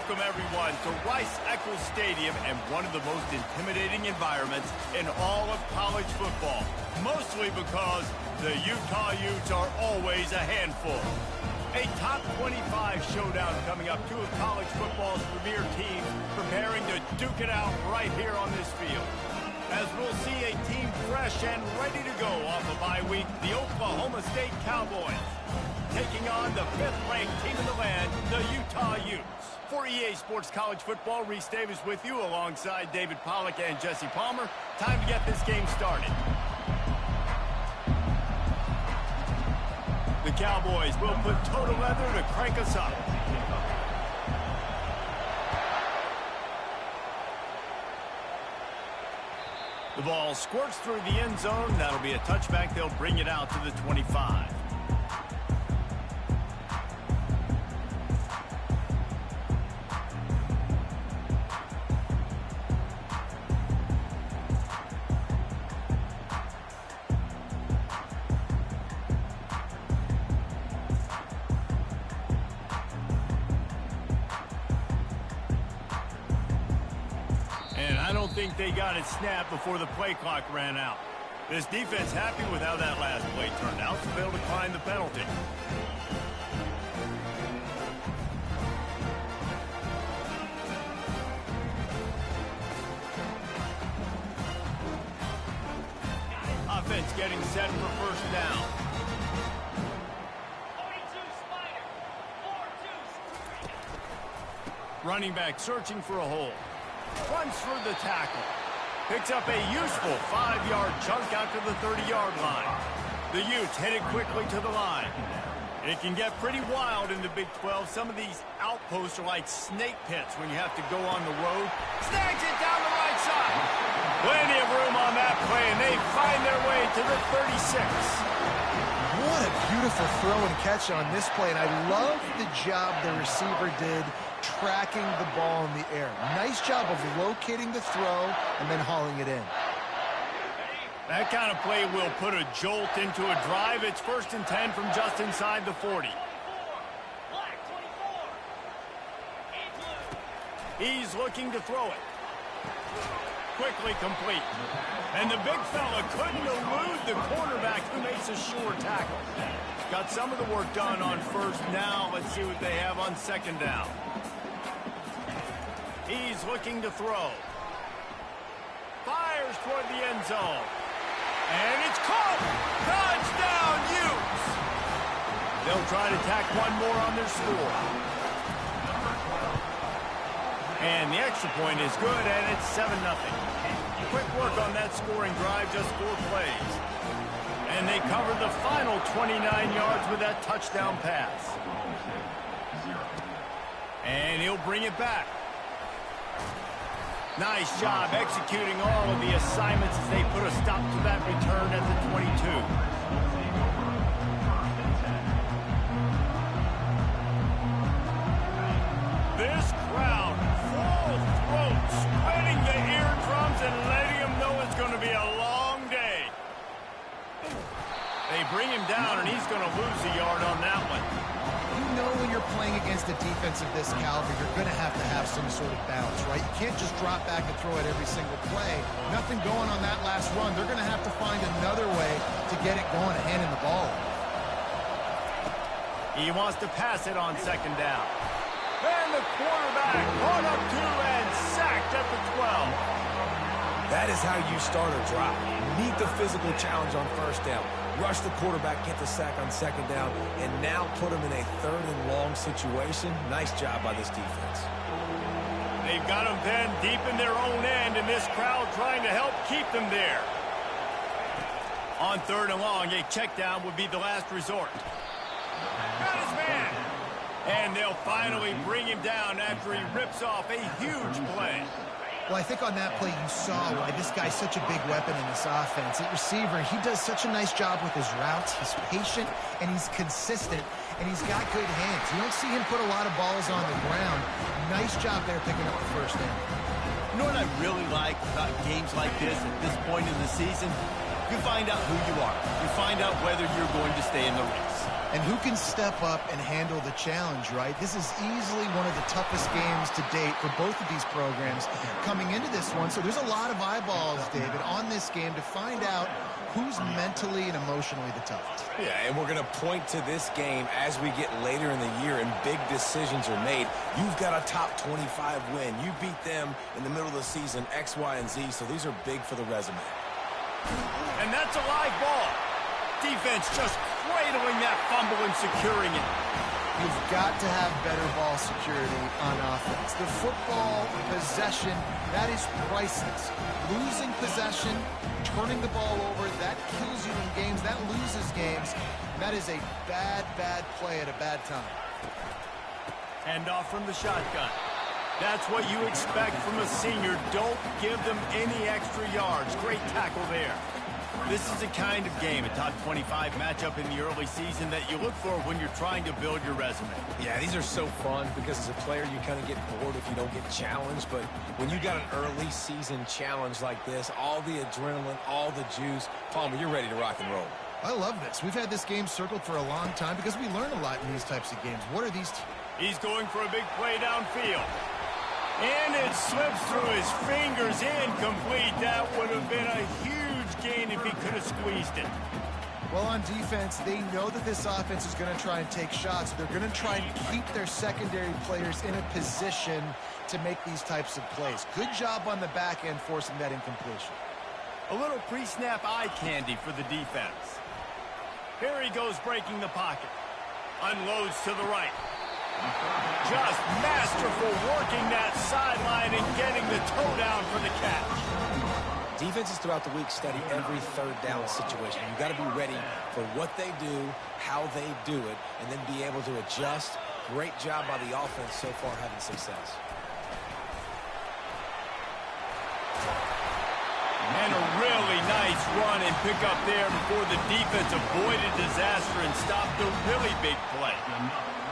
Welcome, everyone, to Rice-Eccles Stadium and one of the most intimidating environments in all of college football, mostly because the Utah Utes are always a handful. A top 25 showdown coming up, two of college football's premier teams preparing to duke it out right here on this field. As we'll see a team fresh and ready to go off a bye week, the Oklahoma State Cowboys, taking on the fifth-ranked team in the land, the Utah Utes. For EA Sports College Football, Reese Davis with you alongside David Pollack and Jesse Palmer. Time to get this game started. The Cowboys will put toe to leather to crank us up. The ball squirts through the end zone. That'll be a touchback. They'll bring it out to the 25. I don't think they got it snapped before the play clock ran out. This defense happy with how that last play turned out, so they'll decline the penalty. Offense getting set for first down. Running back searching for a hole. Runs for the tackle. Picks up a useful 5-yard chunk out to the 30-yard line. The Utes headed quickly to the line. It can get pretty wild in the Big 12. Some of these outposts are like snake pits when you have to go on the road. Snags it down the right side. Plenty of room on that play, and they find their way to the 36. What a beautiful throw and catch on this play, and I love the job the receiver did tracking the ball in the air. Nice job of locating the throw and then hauling it in. That kind of play will put a jolt into a drive. It's 1st and 10 from just inside the 40. He's looking to throw it. Quickly complete. And the big fella couldn't elude the cornerback who makes a sure tackle. Got some of the work done on first. Now let's see what they have on second down. He's looking to throw. Fires toward the end zone. And it's caught! Touchdown, Utes! They'll try to tack one more on their score. And the extra point is good, and it's 7-0. Quick work on that scoring drive, just 4 plays. And they covered the final 29 yards with that touchdown pass. And he'll bring it back. Nice job executing all of the assignments as they put a stop to that return at the 22. This crowd, full throat, spreading the eardrums and letting them know it's going to be a long day. They bring him down, and he's going to lose a yard on that one. You know when you're playing against a defense of this caliber, you're going to have some sort of balance, right? You can't just drop back and throw it every single play. Nothing going on that last run. They're going to have to find another way to get it going and handing the ball. He wants to pass it on second down. And the quarterback caught up to and sacked at the 12. That is how you start a drive. Meet the physical challenge on first down. Rush the quarterback, get the sack on second down, and now put him in a 3rd and long situation. Nice job by this defense. They've got him then deep in their own end, and this crowd trying to help keep them there. On 3rd and long, a check down would be the last resort. Got his man. And they'll finally bring him down after he rips off a huge play. Well, I think on that play you saw why this guy's such a big weapon in this offense. At receiver, he does such a nice job with his routes. He's patient, and he's consistent, and he's got good hands. You don't see him put a lot of balls on the ground. Nice job there picking up the first down. You know what I really like about games like this at this point in the season? You find out who you are. You find out whether you're going to stay in the race. And who can step up and handle the challenge, right? This is easily one of the toughest games to date for both of these programs coming into this one. So there's a lot of eyeballs, David, on this game to find out who's mentally and emotionally the toughest. Yeah, and we're going to point to this game as we get later in the year and big decisions are made. You've got a top 25 win. You beat them in the middle of the season, X, Y, and Z, so these are big for the resume. And that's a live ball. Defense just cradling that fumble and securing it. You've got to have better ball security on offense. The football possession, that is priceless. Losing possession, turning the ball over, that kills you in games, that loses games. That is a bad, bad play at a bad time. Hand off from the shotgun. That's what you expect from a senior. Don't give them any extra yards. Great tackle there. This is the kind of game, a top 25 matchup in the early season that you look for when you're trying to build your resume. Yeah, these are so fun because as a player you kind of get bored if you don't get challenged, but when you got an early season challenge like this, all the adrenaline, all the juice, Palmer, you're ready to rock and roll. I love this. We've had this game circled for a long time because we learn a lot in these types of games. What are these? He's going for a big play downfield. And it slips through his fingers, incomplete. That would have been a huge gain if he could have squeezed it. Well, on defense, they know that this offense is going to try and take shots. They're going to try and keep their secondary players in a position to make these types of plays. Good job on the back end forcing that incompletion. A little pre-snap eye candy for the defense. Here he goes breaking the pocket. Unloads to the right. Just masterful working that sideline and getting the toe down for the catch. Defenses throughout the week study every third down situation. You got to be ready for what they do, how they do it, and then be able to adjust. Great job by the offense so far having success. And a really nice run and pick up there before the defense avoided disaster and stopped a really big play.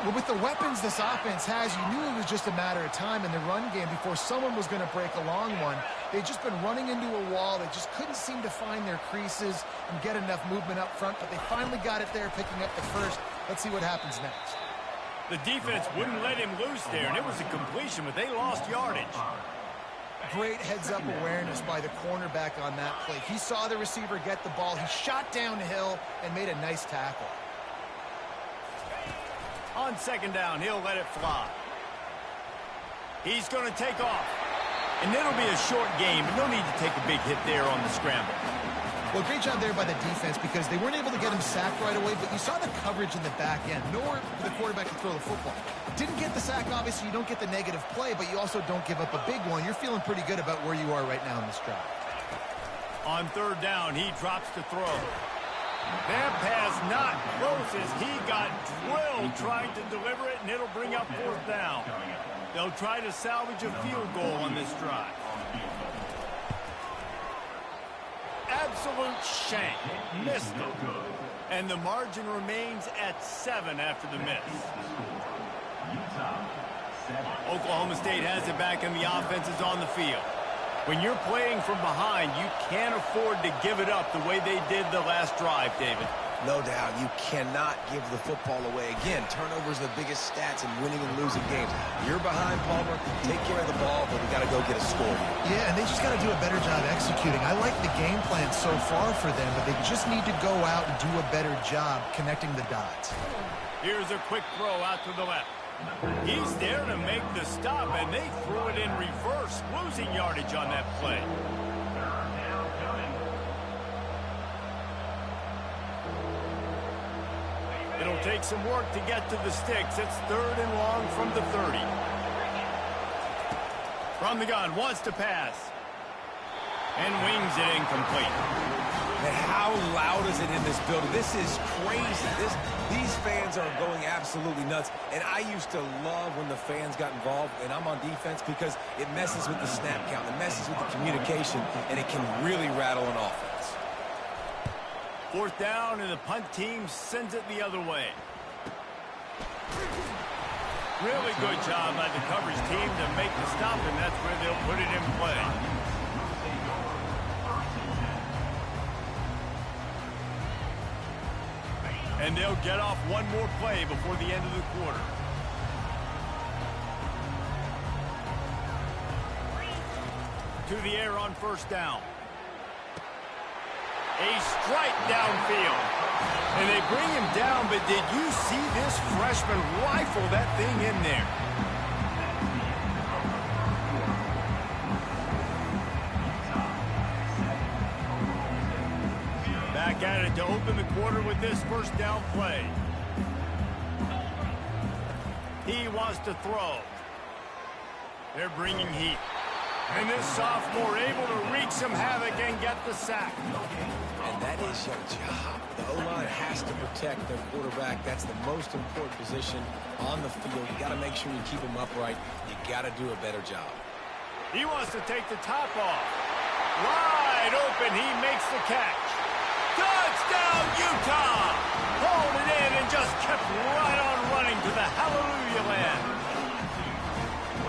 Well, with the weapons this offense has, you knew it was just a matter of time in the run game before someone was going to break a long one. They'd just been running into a wall. They just couldn't seem to find their creases and get enough movement up front, but they finally got it there, picking up the first. Let's see what happens next. The defense wouldn't let him loose there, and it was a completion, but they lost yardage. Great heads-up awareness by the cornerback on that play. He saw the receiver get the ball. He shot downhill and made a nice tackle. On second down, he'll let it fly. He's going to take off. And it'll be a short game, but no need to take a big hit there on the scramble. Well, great job there by the defense because they weren't able to get him sacked right away, but you saw the coverage in the back end. Nowhere for the quarterback to throw the football. Didn't get the sack, obviously. You don't get the negative play, but you also don't give up a big one. You're feeling pretty good about where you are right now in this drive. On third down, he drops to throw. That pass not close as he got drilled trying to deliver it, and it'll bring up fourth down. They'll try to salvage a field goal on this drive. Absolute shank. Missed it. And the margin remains at 7 after the miss. Oklahoma State has it back, and the offense is on the field. When you're playing from behind, you can't afford to give it up the way they did the last drive, David. No doubt, you cannot give the football away. Again, turnovers are the biggest stats in winning and losing games. You're behind, Palmer. Take care of the ball, but we got to go get a score. Yeah, and they just got to do a better job executing. I like the game plan so far for them, but they just need to go out and do a better job connecting the dots. Here's a quick throw out to the left. He's there to make the stop, and they threw it in reverse, losing yardage on that play. It'll take some work to get to the sticks. It's third and long from the 30. From the gun, wants to pass. And wings it incomplete. And how loud is it in this building? This is crazy. These fans are going absolutely nuts. And I used to love when the fans got involved, and I'm on defense, because it messes with the snap count. It messes with the communication, and it can really rattle an offense. Fourth down, and the punt team sends it the other way. Really good job by the coverage team to make the stop, and that's where they'll put it in play. And they'll get off one more play before the end of the quarter. To the air on first down. A strike downfield. And they bring him down, but did you see this freshman rifle that thing in there? Back at it to open the quarter with this first down play. He wants to throw. They're bringing heat. And this sophomore able to wreak some havoc and get the sack. And that is your job. The O-line has to protect their quarterback. That's the most important position on the field. You got to make sure you keep him upright. You got to do a better job. He wants to take the top off. Wide open. He makes the catch. Touchdown, Utah! Pulled it in and just kept right on running to the hallelujah land.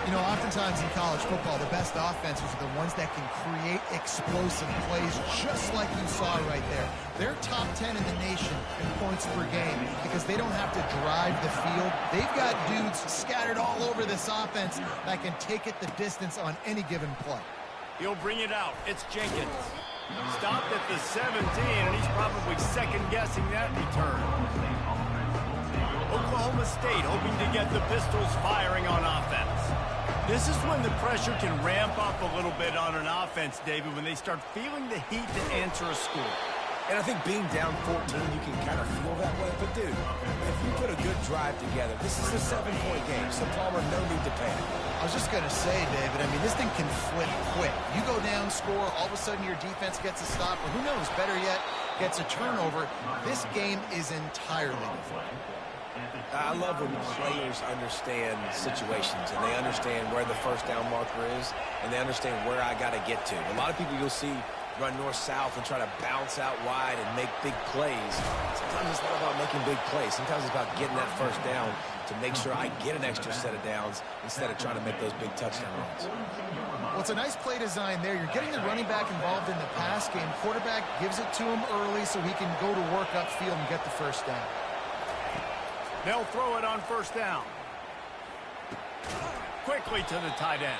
You know, oftentimes in college football, the best offenses are the ones that can create explosive plays, just like you saw right there. They're top 10 in the nation in points per game because they don't have to drive the field. They've got dudes scattered all over this offense that can take it the distance on any given play. He'll bring it out. It's Jenkins. Stopped at the 17, and he's probably second-guessing that return. Oklahoma State hoping to get the Pistols firing on offense. This is when the pressure can ramp up a little bit on an offense, David, when they start feeling the heat to answer a score. And I think being down 14, you can kind of feel that way. But, dude, if you put a good drive together, this is a 7-point game, so Palmer, no need to panic. I was just going to say, David, I mean, this thing can flip quick. You go down, score, all of a sudden your defense gets a stop, or who knows, better yet, gets a turnover. This game is entirely different. I love when players understand situations and they understand where the first down marker is and they understand where I got to get to. A lot of people you'll see run north-south and try to bounce out wide and make big plays. Sometimes it's not about making big plays. Sometimes it's about getting that first down to make sure I get an extra set of downs instead of trying to make those big touchdown runs. Well, it's a nice play design there. You're getting the running back involved in the pass game. Quarterback gives it to him early so he can go to work upfield and get the first down. They'll throw it on first down. Quickly to the tight end.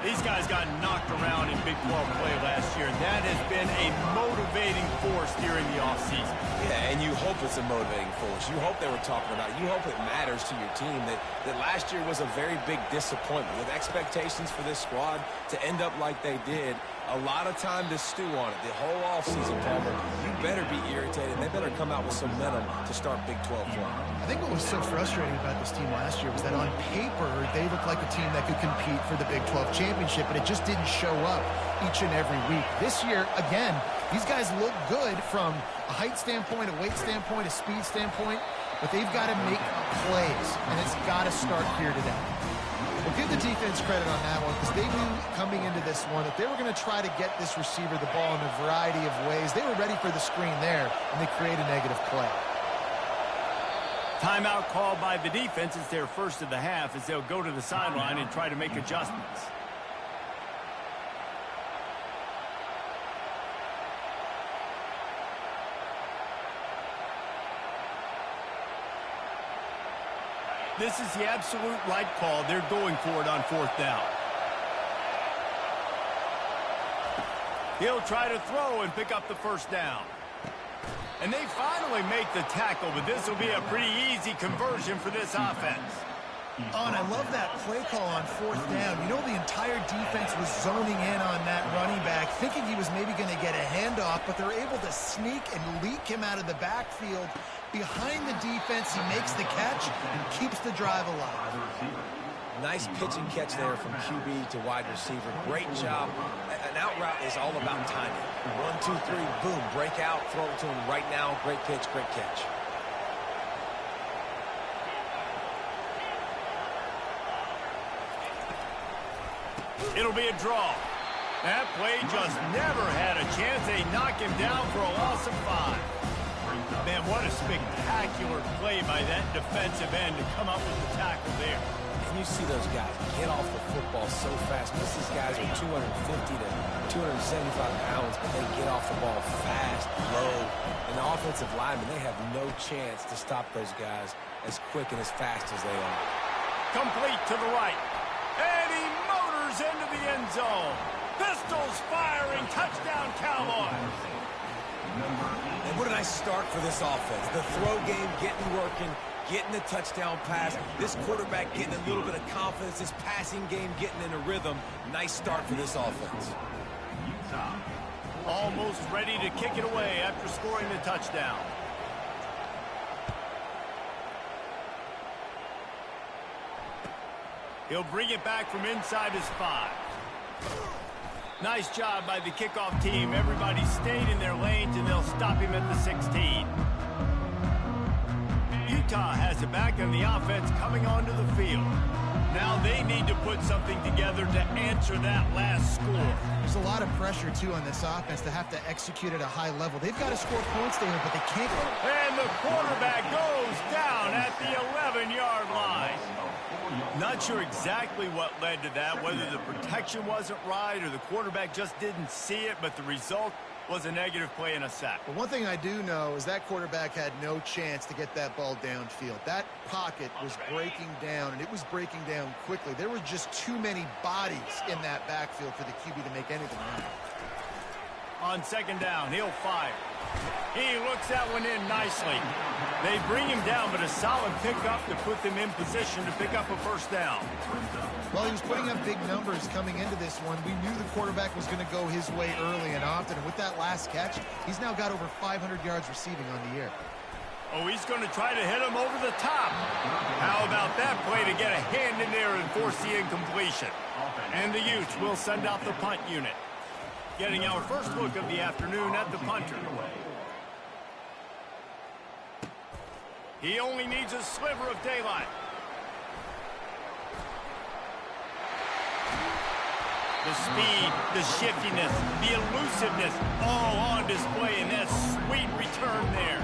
These guys got knocked around in Big 12 play last year. That has been a motivating force during the offseason. Yeah, and you hope it's a motivating force. You hope they were talking about it. You hope it matters to your team that last year was a very big disappointment. With expectations for this squad to end up like they did, a lot of time to stew on it. The whole offseason, Palmer, you better be irritated. They better come out with some momentum to start Big 12 play. I think what was so frustrating about this team last year was that on paper, they looked like a team that could compete for the Big 12 championship, but it just didn't show up each and every week. This year, again, these guys look good from a height standpoint, a weight standpoint, a speed standpoint, but they've got to make plays, and it's got to start here today. We'll give the defense credit on that one because they knew coming into this one that they were going to try to get this receiver the ball in a variety of ways. They were ready for the screen there, and they create a negative play. Timeout called by the defense. It's their first of the half as they'll go to the sideline and try to make adjustments. This is the absolute right call. They're going for it on fourth down. He'll try to throw and pick up the first down. And they finally make the tackle, but this will be a pretty easy conversion for this offense. Oh, and I love that play call on fourth down. You know, the entire defense was zoning in on that running back, thinking he was maybe going to get a handoff, but they're able to sneak and leak him out of the backfield. Behind the defense, he makes the catch and keeps the drive alive. Nice pitch and catch there from QB to wide receiver. Great job. An out route is all about timing. 1, 2, 3, boom, break out, throw it to him right now. Great pitch, great catch. It'll be a draw. That play just never had a chance. They knock him down for a loss of 5. Man, what a spectacular play by that defensive end to come up with the tackle there. And you see those guys get off the football so fast. Most of these guys are 250 to 275 pounds, but they get off the ball fast, low. And the offensive linemen, they have no chance to stop those guys as quick and as fast as they are. Complete to the right. And he motors into the end zone. Pistols firing. Touchdown, Cowboys. And what a nice start for this offense. The throw game getting working, getting the touchdown pass. This quarterback getting a little bit of confidence. This passing game getting in a rhythm. Nice start for this offense. Almost ready to kick it away after scoring the touchdown. He'll bring it back from inside his 5. Nice job by the kickoff team. Everybody stayed in their lanes, and they'll stop him at the 16. Utah has it back, and the offense coming onto the field. Now they need to put something together to answer that last score. There's a lot of pressure, too, on this offense to have to execute at a high level. They've got to score points there, but they can't. And the quarterback goes down at the 11-yard line. Not sure exactly what led to that, whether the protection wasn't right or the quarterback just didn't see it, but the result was a negative play and a sack. But one thing I do know is that quarterback had no chance to get that ball downfield. That pocket was breaking down, and it was breaking down quickly. There were just too many bodies in that backfield for the QB to make anything happen. On second down, he'll fire. He looks that one in nicely. They bring him down, but a solid pickup to put them in position to pick up a first down. Well, he was putting up big numbers coming into this one. We knew the quarterback was going to go his way early and often, and with that last catch, he's now got over 500 yards receiving on the year. Oh, he's going to try to hit him over the top. How about that play to get a hand in there and force the incompletion? And the Utes will send out the punt unit. Getting our first look of the afternoon at the punter. He only needs a sliver of daylight. The speed, the shiftiness, the elusiveness, all on display in that sweet return there.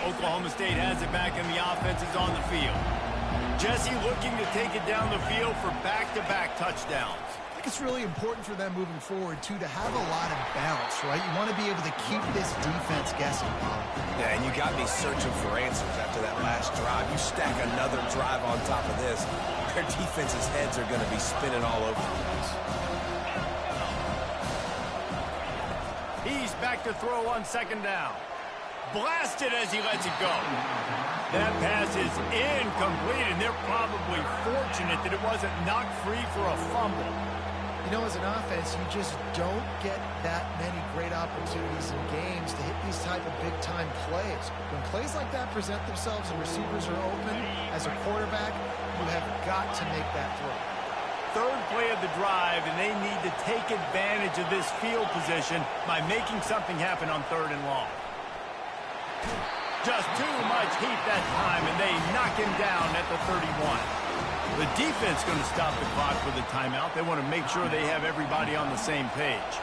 Oklahoma State has it back and the offense is on the field. Jesse looking to take it down the field for back-to-back touchdowns. I think it's really important for them moving forward, too, to have a lot of balance, right? You want to be able to keep this defense guessing. Yeah, and you got me searching for answers after that last drive. You stack another drive on top of this, their defense's heads are going to be spinning all over the place. He's back to throw on second down. Blasted as he lets it go. That pass is incomplete, and they're probably fortunate that it wasn't knocked free for a fumble. You know, as an offense, you just don't get that many great opportunities in games to hit these type of big-time plays. When plays like that present themselves and receivers are open, as a quarterback, you have got to make that throw. Third play of the drive, and they need to take advantage of this field position by making something happen on 3rd and long. Just too much heat that time, and they knock him down at the 31. The defense going to stop the clock with a timeout. They want to make sure they have everybody on the same page.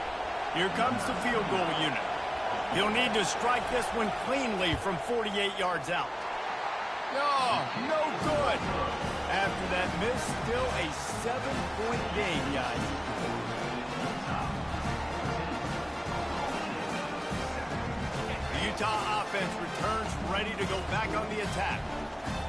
Here comes the field goal unit. He'll need to strike this one cleanly from 48 yards out. Oh, no good. After that miss, still a 7-point game, guys. Utah offense returns ready to go back on the attack.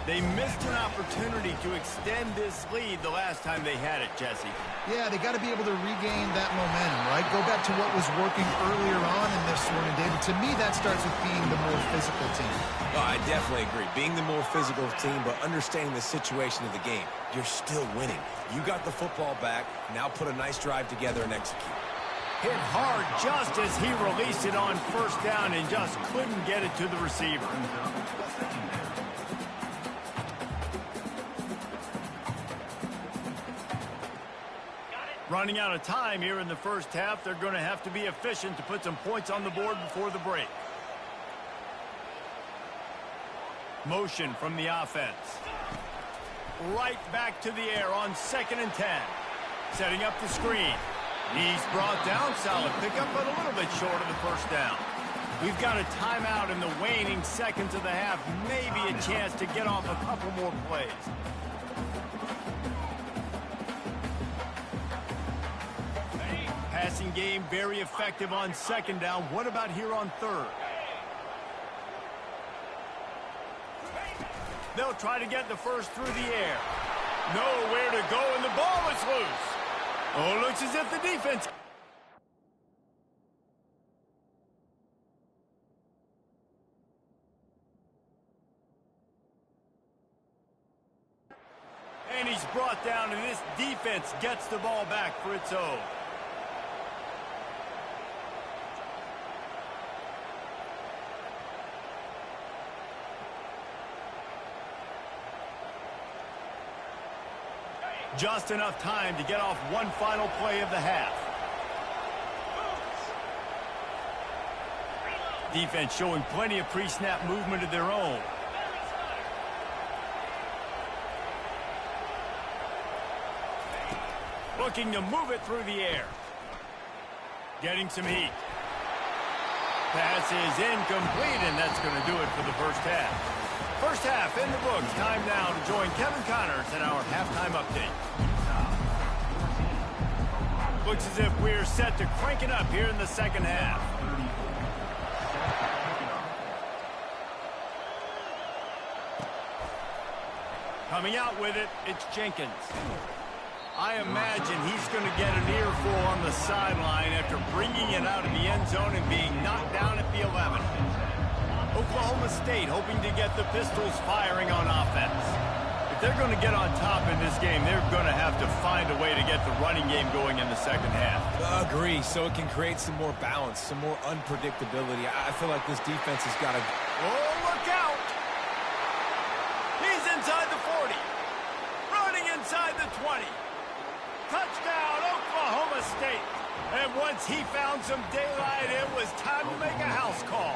They missed an opportunity to extend this lead the last time they had it, Jesse. Yeah, they got to be able to regain that momentum, right? Go back to what was working earlier on in this one, and David, to me, that starts with being the more physical team. Oh, I definitely agree. Being the more physical team, but understanding the situation of the game. You're still winning. You got the football back. Now put a nice drive together and execute. Hit hard just as he released it on first down and just couldn't get it to the receiver. Running out of time here in the first half, they're going to have to be efficient to put some points on the board before the break. Motion from the offense. Right back to the air on 2nd and 10. Setting up the screen. He's brought down, solid pickup, but a little bit short of the first down. We've got a timeout in the waning seconds of the half. Maybe a chance to get off a couple more plays. Passing game very effective on second down. What about here on third? They'll try to get the first through the air. Nowhere to go, and the ball is loose. Oh, looks as if the defense... And he's brought down, and this defense gets the ball back for its own. Just enough time to get off one final play of the half. Defense showing plenty of pre-snap movement of their own. Looking to move it through the air. Getting some heat. Pass is incomplete, and that's going to do it for the first half. First half in the books. Time now to join Kevin Connors in our halftime update. Looks as if we're set to crank it up here in the second half. Coming out with it, it's Jenkins. I imagine he's going to get an earful on the sideline after bringing it out of the end zone and being knocked down at the 11. Oklahoma State hoping to get the Pistols firing on offense. If they're going to get on top in this game, they're going to have to find a way to get the running game going in the second half. Agree, so it can create some more balance, some more unpredictability. I feel like this defense has got to... Oh, look out! He's inside the 40. Running inside the 20. Touchdown, Oklahoma State. And once he found some daylight, it was time to make a house call.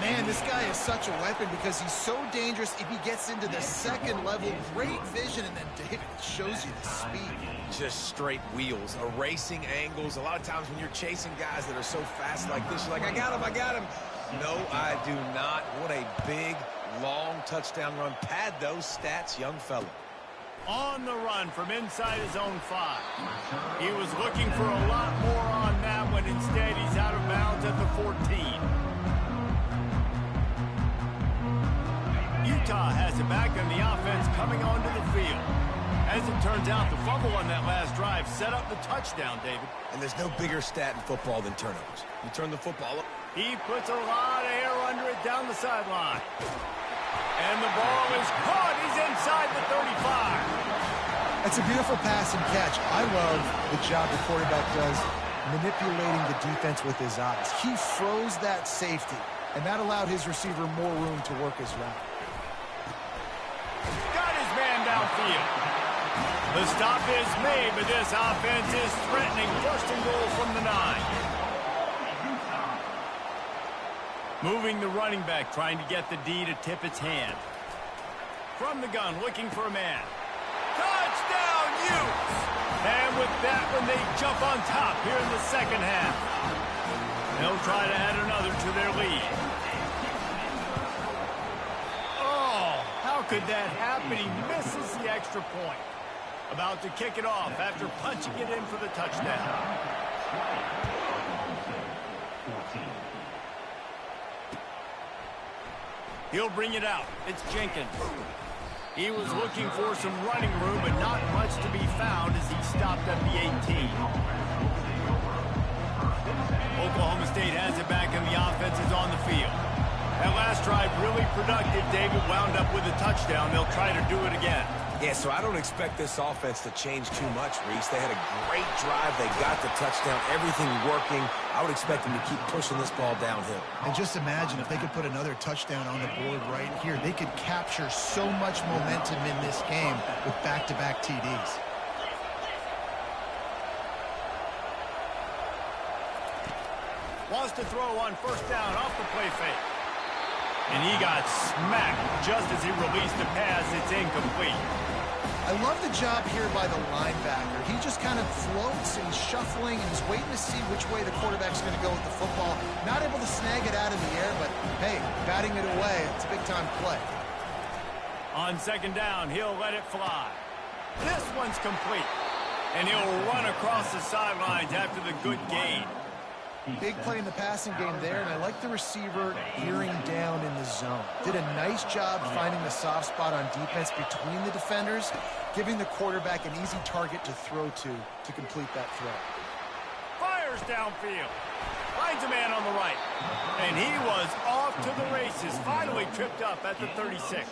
Man, this guy is such a weapon because he's so dangerous if he gets into the second level. Great vision, and then David shows you the speed. Just straight wheels, erasing angles. A lot of times when you're chasing guys that are so fast like this, you're like, I got him, I got him. No, I do not. What a big, long touchdown run. Pad those stats, young fella. On the run from inside his own 5. He was looking for a lot more on that one. Instead, he's out of bounds at the 14. Utah has it back on the offense coming onto the field. As it turns out, the fumble on that last drive set up the touchdown, David. And there's no bigger stat in football than turnovers. You turn the football up. He puts a lot of air under it down the sideline. And the ball is caught. He's inside the 35. That's a beautiful pass and catch. I love the job the quarterback does manipulating the defense with his eyes. He froze that safety, and that allowed his receiver more room to work his route. Got his man downfield. The stop is made, but this offense is threatening. First and goal from the 9. Moving the running back, trying to get the D to tip its hand. From the gun, looking for a man. Touchdown, Utes! And with that one, they jump on top here in the second half. They'll try to add another to their lead. Oh, how could that happen? He misses the extra point. About to kick it off after punching it in for the touchdown. He'll bring it out. It's Jenkins. He was looking for some running room, but not much to be found as he stopped at the 18. Oklahoma State has it back, and the offense is on the field. That last drive really productive. David wound up with a touchdown. They'll try to do it again. Yeah, so I don't expect this offense to change too much, Reese. They had a great drive. They got the touchdown. Everything working. I would expect them to keep pushing this ball downhill. And just imagine if they could put another touchdown on the board right here. They could capture so much momentum in this game with back-to-back TDs. Wants to throw on first down off the play fake. And he got smacked just as he released the pass. It's incomplete. I I love the job here by the linebacker. He just kind of floats and he's shuffling and he's waiting to see which way the quarterback's going to go with the football. Not able to snag it out of the air, but hey, batting it away, it's a big-time play. On second down, he'll let it fly. This one's complete. And he'll run across the sidelines after the good gain. Big play in the passing game there, and I like the receiver gearing down in the zone. Did a nice job finding the soft spot on defense between the defenders, giving the quarterback an easy target to throw to complete that throw. Fires downfield. Finds a man on the right. And he was off to the races, finally tripped up at the 36.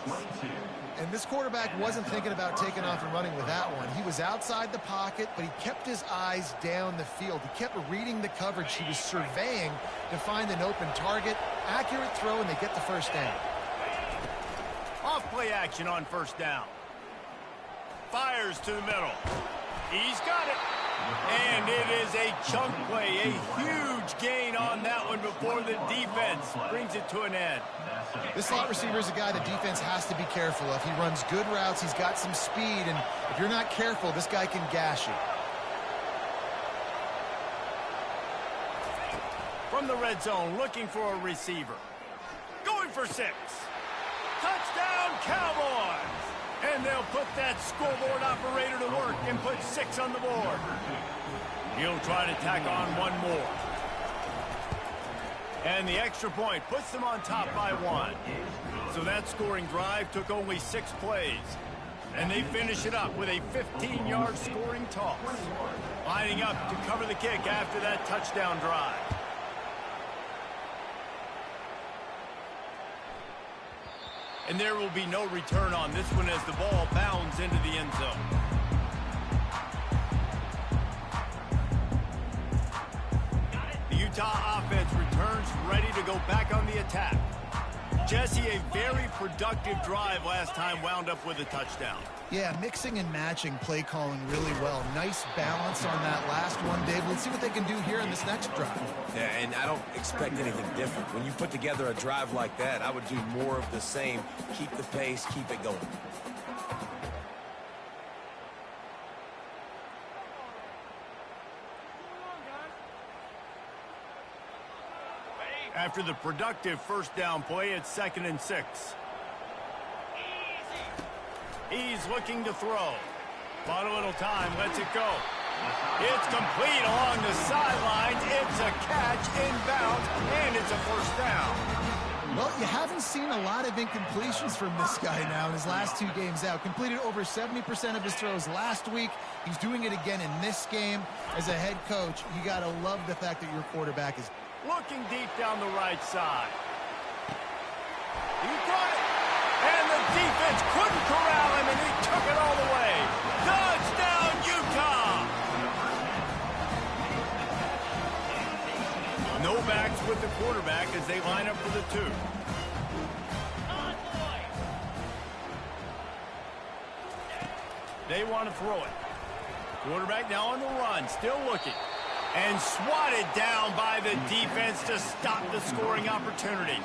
And this quarterback wasn't thinking about taking off and running with that one. He was outside the pocket, but he kept his eyes down the field. He kept reading the coverage. He was surveying to find an open target. Accurate throw, and they get the first down. Off play action on first down. Fires to the middle. He's got it. And it is a chunk play, a huge gain on that one before the defense brings it to an end. This slot receiver is a guy the defense has to be careful of. He runs good routes, he's got some speed, and if you're not careful, this guy can gash you. From the red zone, looking for a receiver. Going for 6. Touchdown, Cowboys! And they'll put that scoreboard operator to work and put 6 on the board. He'll try to tack on one more. And the extra point puts them on top by 1. So that scoring drive took only 6 plays. And they finish it up with a 15-yard scoring toss. Lining up to cover the kick after that touchdown drive. And there will be no return on this one as the ball bounds into the end zone. The Utah offense returns ready to go back on the attack. Jesse, a very productive drive last time wound up with a touchdown. Yeah, mixing and matching play calling really well. Nice balance on that last one, Dave. Let's see what they can do here in this next drive. Yeah, and I don't expect anything different. When you put together a drive like that, I would do more of the same. Keep the pace, keep it going. After the productive first down play, it's 2nd and 6. He's looking to throw. Bought a little time, lets it go. It's complete along the sidelines. It's a catch inbounds, and it's a first down. Well, you haven't seen a lot of incompletions from this guy now in his last 2 games out. Completed over 70% of his throws last week. He's doing it again in this game. As a head coach, you got to love the fact that your quarterback is looking deep down the right side. He got it. And the defense couldn't corral him, and he took it all the way. Touchdown, Utah! No backs with the quarterback as they line up for the 2. They want to throw it. Quarterback now on the run, still looking. And swatted down by the defense to stop the scoring opportunity.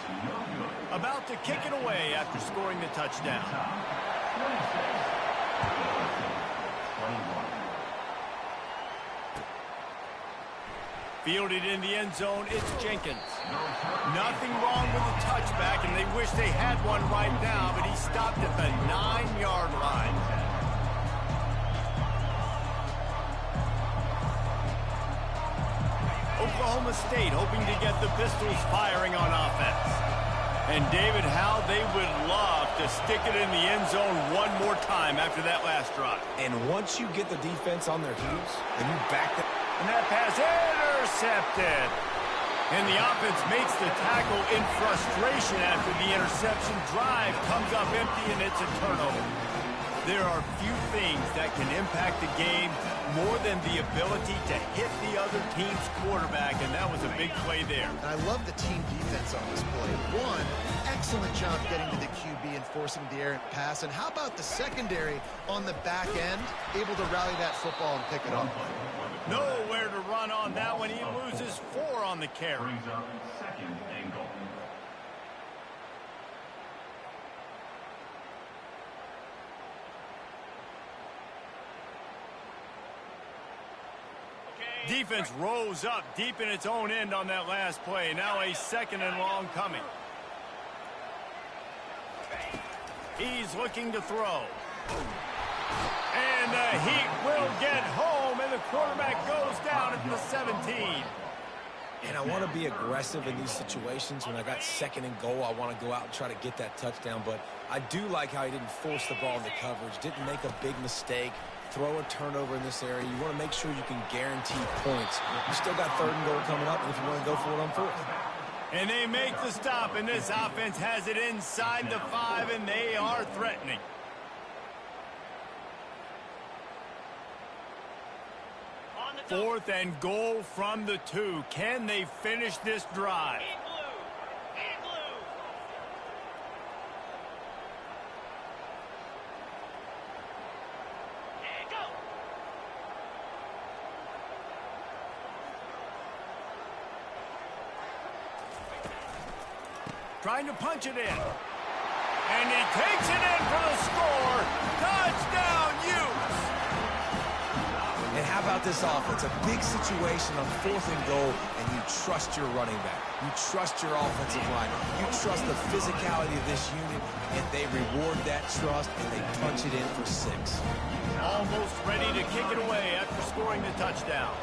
About to kick it away after scoring the touchdown. Fielded in the end zone, it's Jenkins. Nothing wrong with the touchback, and they wish they had one right now, but he stopped at the 9-yard line. Oklahoma State hoping to get the Pistols firing on offense. And David, how they would love to stick it in the end zone one more time after that last drive. And once you get the defense on their heels, and you back them. And that pass intercepted. And the offense makes the tackle in frustration after the interception. Drive comes up empty, and it's a turnover. There are few things that can impact the game more than the ability to hit the other team's quarterback, and that was a big play there. And I love the team defense on this play. One, excellent job getting to the QB and forcing the errant pass. And how about the secondary on the back end, able to rally that football and pick it up? Nowhere to run on that one. He loses 4 on the carry. Defense rose up deep in its own end on that last play. Now a 2nd and long coming. He's looking to throw. And the Heat will get home, and the quarterback goes down at the 17. And I want to be aggressive in these situations. When I got 2nd and goal, I want to go out and try to get that touchdown. But I do like how he didn't force the ball into coverage, didn't make a big mistake, throw a turnover in this area. You want to make sure you can guarantee points. You still got 3rd and goal coming up, and if you want to go for it on 4th. And they make the stop, and this offense has it inside the 5, and they are threatening. Fourth and goal from the 2. Can they finish this drive? Trying to punch it in. And he takes it in for the score. Touchdown, Utes! And how about this offense? A big situation on 4th and goal, and you trust your running back. You trust your offensive line. You trust the physicality of this unit, and they reward that trust, and they punch it in for 6. Almost ready to kick it away after scoring the touchdown.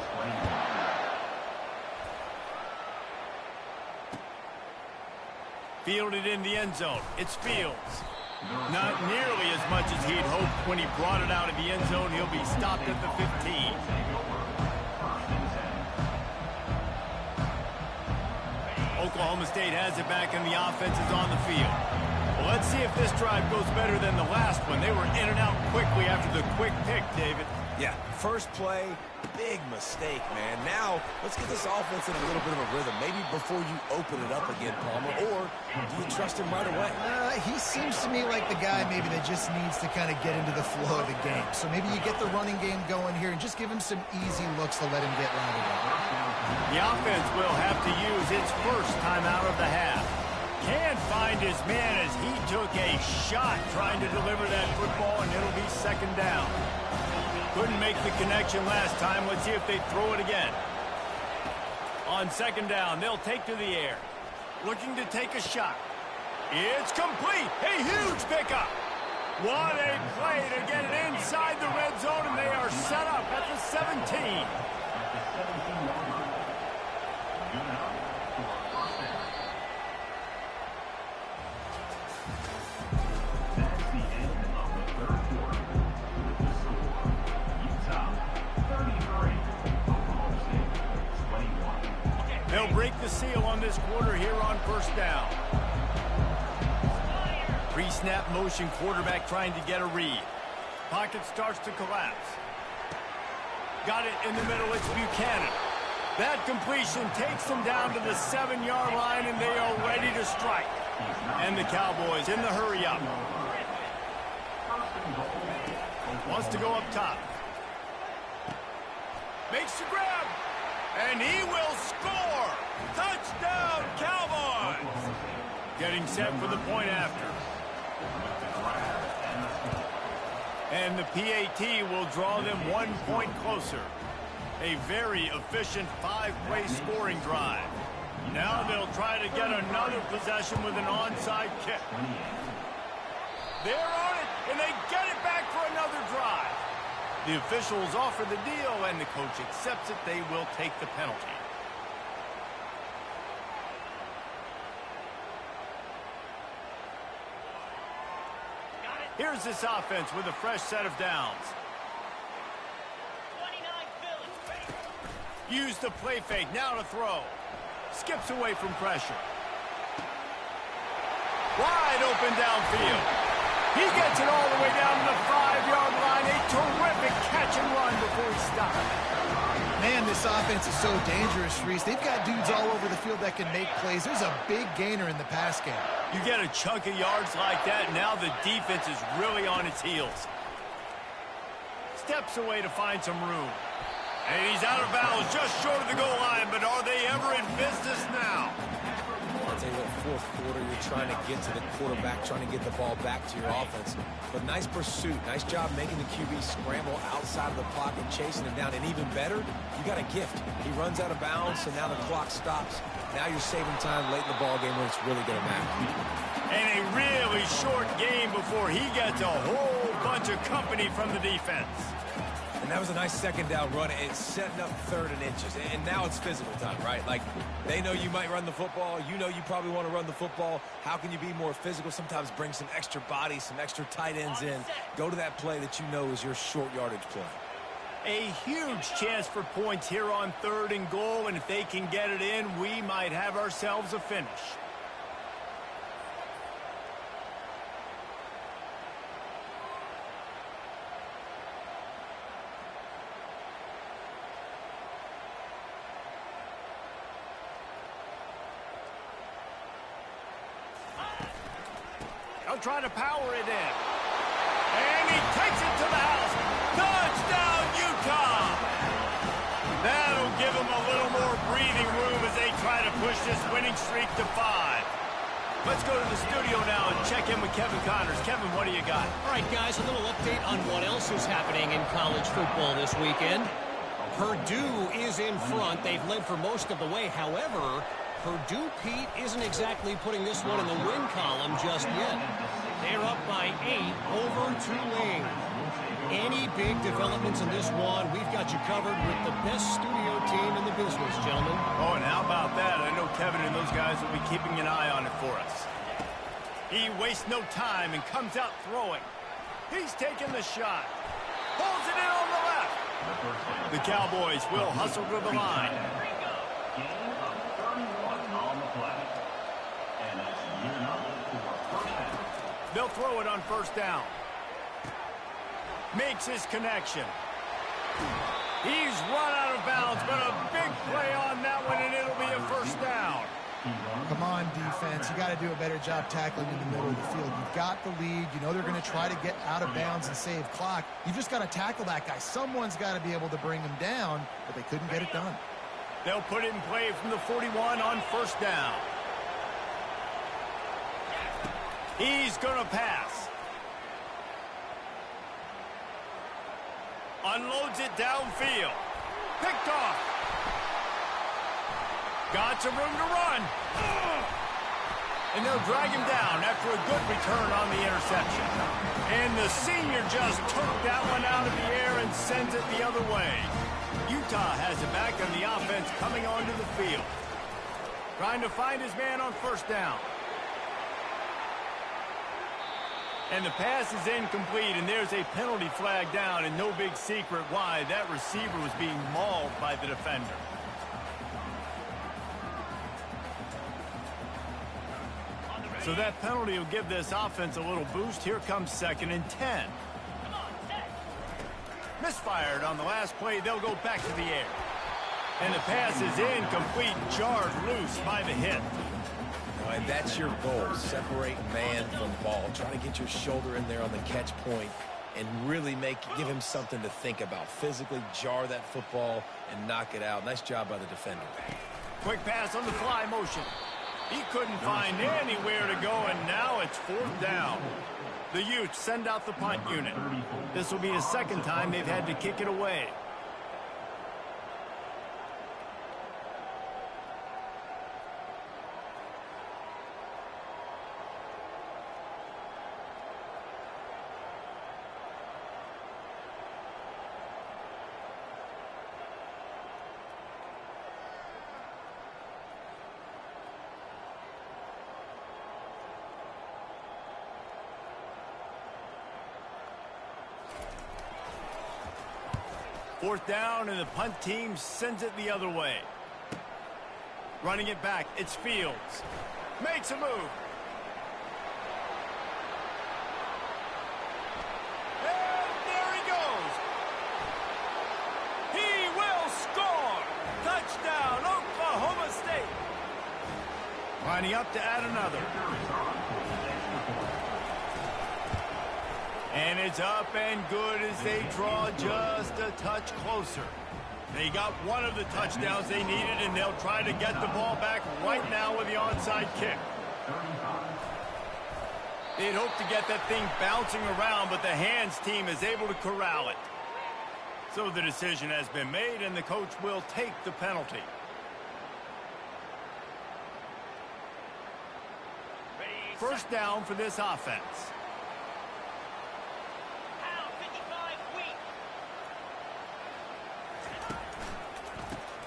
Fielded in the end zone. It's Fields. Not nearly as much as he'd hoped when he brought it out of the end zone. He'll be stopped at the 15. Oklahoma State has it back, and the offense is on the field. Well, let's see if this drive goes better than the last one. They were in and out quickly after the quick pick, David. Yeah, first play, big mistake, man. Now, let's get this offense in a little bit of a rhythm. Maybe before you open it up again, Palmer, or do you trust him right away? He seems to me like the guy maybe that just needs to kind of get into the flow of the game. So maybe you get the running game going here and just give him some easy looks to let him get routed up. The offense will have to use its first time out of the half. Can't find his man as he took a shot trying to deliver that football, and it'll be 2nd down. Couldn't make the connection last time. Let's see if they throw it again. On 2nd down, they'll take to the air. Looking to take a shot. It's complete. A huge pickup. What a play to get it inside the red zone, and they are set up at the 17. They'll break the seal on this quarter here on 1st down. Pre-snap motion, quarterback trying to get a read. Pocket starts to collapse. Got it in the middle, it's Buchanan. That completion takes them down to the 7-yard line, and they are ready to strike. And the Cowboys in the hurry up. Wants to go up top. Makes the grab. And he will score! Touchdown, Cowboys! Getting set for the point after. And the PAT will draw them 1 point closer. A very efficient 5-play scoring drive. Now they'll try to get another possession with an onside kick. They're on it, and they get it back for another drive. The officials offer the deal, and the coach accepts it. They will take the penalty. Here's this offense with a fresh set of downs. Use the play fake, now to throw. Skips away from pressure. Wide open downfield. He gets it all the way down to the 5-yard line. A terrific catch and run before he stopped. Man, this offense is so dangerous, Reese. They've got dudes all over the field that can make plays. There's a big gainer in the pass game. You get a chunk of yards like that, now the defense is really on its heels. Steps away to find some room. And he's out of bounds just short of the goal line, but are they ever in business now? tell you what, fourth quarter, you're trying to get to the quarterback, trying to get the ball back to your offense. But nice pursuit. Nice job making the QB scramble outside of the pocket, chasing him down. And even better, you got a gift. He runs out of bounds, and now the clock stops. Now you're saving time late in the ball game when it's really going to matter. And a really short game before he gets a whole bunch of company from the defense. And that was a nice second down run. It's setting up 3rd and inches. And now it's physical time, right? Like, they know you might run the football. You know you probably want to run the football. How can you be more physical? Sometimes bring some extra body, some extra tight ends in. Go to that play that you know is your short yardage play. A huge chance for points here on 3rd and goal. And if they can get it in, we might have ourselves a finish. They'll try to power it in. And he takes it to the house. Touchdown, Utah! That'll give them a little more breathing room as they try to push this winning streak to 5. Let's go to the studio now and check in with Kevin Connors. Kevin, what do you got? All right, guys, a little update on what else is happening in college football this weekend. Purdue is in front. They've led for most of the way. However, Purdue, Pete, isn't exactly putting this one in the win column just yet. They're up by 8 over Tulane. Any big developments in this one, we've got you covered with the best studio team in the business, gentlemen. Oh, and how about that? I know Kevin and those guys will be keeping an eye on it for us. He wastes no time and comes out throwing. He's taking the shot. Pulls it in on the left. The Cowboys will hustle to the line. They'll throw it on 1st down. Makes his connection. He's run out of bounds, but a big play on that one, and it'll be a 1st down. Come on, defense. You got to do a better job tackling in the middle of the field. You've got the lead. You know they're going to try to get out of bounds and save clock. You've just got to tackle that guy. Someone's got to be able to bring him down, but they couldn't get it done. They'll put it in play from the 41 on 1st down. He's going to pass. Unloads it downfield. Picked off. Got some room to run. And they'll drag him down after a good return on the interception. And the senior just took that one out of the air and sends it the other way. Utah has it back on the offense coming onto the field. Trying to find his man on 1st down. And the pass is incomplete, and there's a penalty flag down, and no big secret why. That receiver was being mauled by the defender. So that penalty will give this offense a little boost. Here comes 2nd and 10. Misfired on the last play. They'll go back to the air. And the pass is incomplete, jarred loose by the hit. And that's your goal. Separate man from ball. Try to get your shoulder in there on the catch point and really give him something to think about. Physically jar that football and knock it out. Nice job by the defender. Quick pass on the fly motion. He couldn't find anywhere to go, and now it's 4th down. The Utes send out the punt unit. This will be the 2nd time they've had to kick it away. Fourth down, and the punt team sends it the other way. Running it back, it's Fields. Makes a move. And there he goes. He will score. Touchdown, Oklahoma State. Lining up to add another. And it's up and good as they draw just a touch closer. They got one of the touchdowns they needed, and they'll try to get the ball back right now with the onside kick. They'd hope to get that thing bouncing around, but the hands team is able to corral it. So the decision has been made, and the coach will take the penalty. First down for this offense.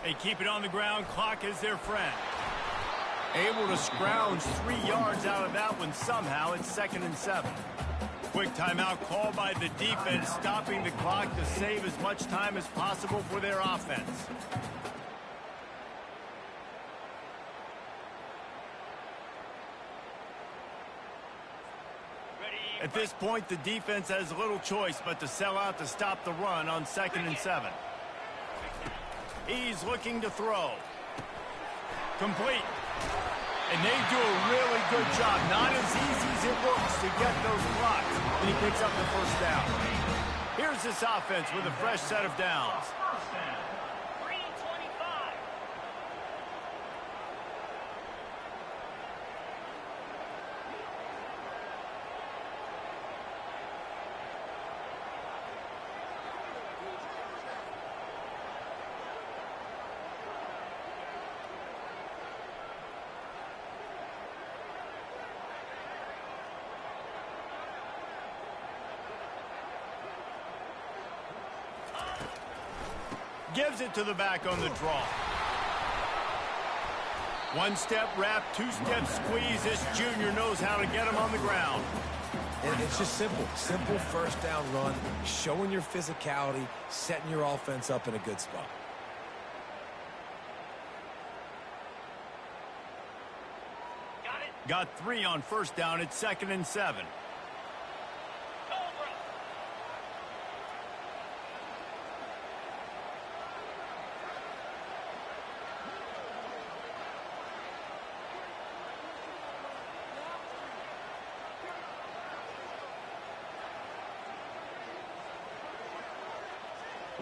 They keep it on the ground. Clock is their friend. Able to scrounge 3 yards out of that one somehow. It's 2nd and 7. Quick timeout called by the defense, stopping the clock to save as much time as possible for their offense. At this point, the defense has little choice but to sell out to stop the run on 2nd and 7. He's looking to throw. Complete. And they do a really good job. Not as easy as it looks to get those blocks. And he picks up the first down. Here's this offense with a fresh set of downs. Gives it to the back on the draw. One-step wrap, two-step squeeze. This junior knows how to get him on the ground. And it's just simple. Simple first down run, showing your physicality, setting your offense up in a good spot. Got 3 on first down. It's 2nd and 7.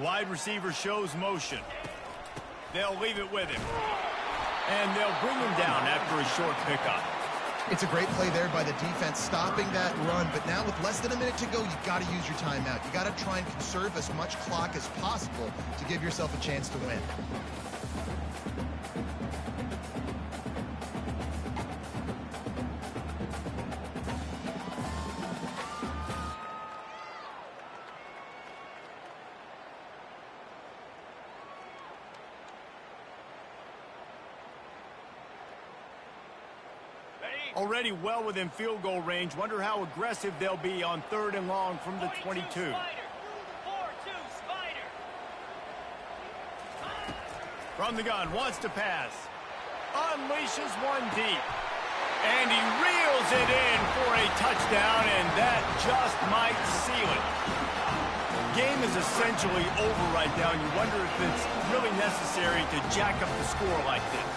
Wide receiver shows motion. They'll leave it with him. And they'll bring him down after a short pickup. It's a great play there by the defense, stopping that run. But now with less than a minute to go, you've got to use your timeout. You've got to try and conserve as much clock as possible to give yourself a chance to win. Already well within field goal range. Wonder how aggressive they'll be on 3rd and long from the 22. From the gun, wants to pass. Unleashes one deep. And he reels it in for a touchdown, and that just might seal it. Game is essentially over right now. You wonder if it's really necessary to jack up the score like this.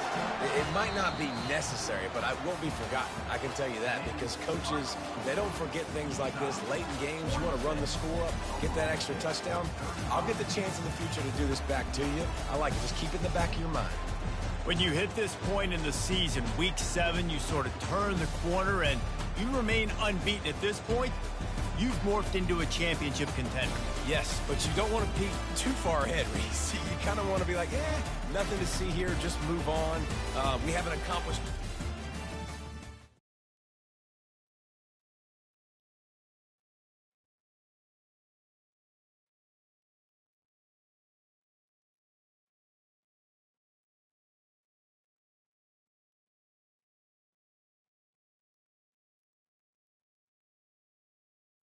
It might not be necessary, but it won't be forgotten. I can tell you that, because coaches, they don't forget things like this. Late in games, you want to run the score up, get that extra touchdown. I'll get the chance in the future to do this back to you. I like it. Just keep it in the back of your mind. When you hit this point in the season, week 7, you sort of turn the corner and you remain unbeaten. At this point, you've morphed into a championship contender. Yes, but you don't want to peek too far ahead, Reese. You kind of want to be like, nothing to see here, just move on. We haven't accomplished